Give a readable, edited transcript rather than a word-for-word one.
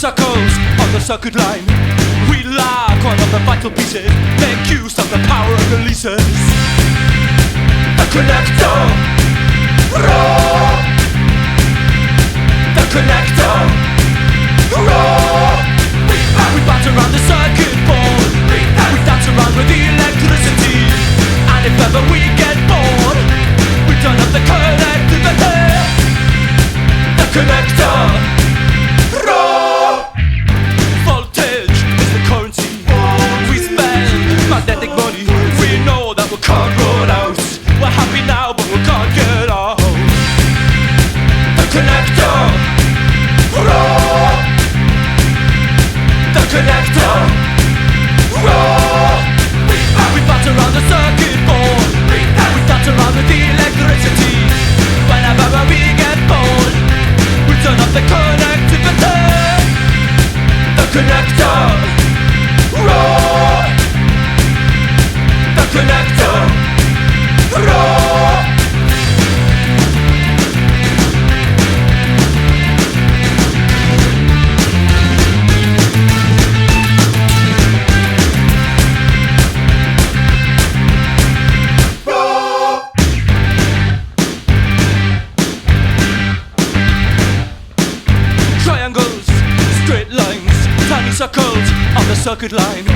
circles on the circuit line. We lock one of the vital pieces, make use of the power of the leases. The connector, roar. The connector, roar. We bounce around the circuit board. We dance around with the electricity. And if ever we get bored, we turn up the connectivity. The connector, roar. Voltage is the currency. We spend magnetic money. We know that we can't run out. We're happy now but we can't get out. The connector, roar. The connector, roar. We bounce around the circuit board. We dance around with the electricity. Whenever we get bored, we turn up the connectivity. The connector, roar. The connector, roar. Triangles, straight lines, tiny circles on the circuit line.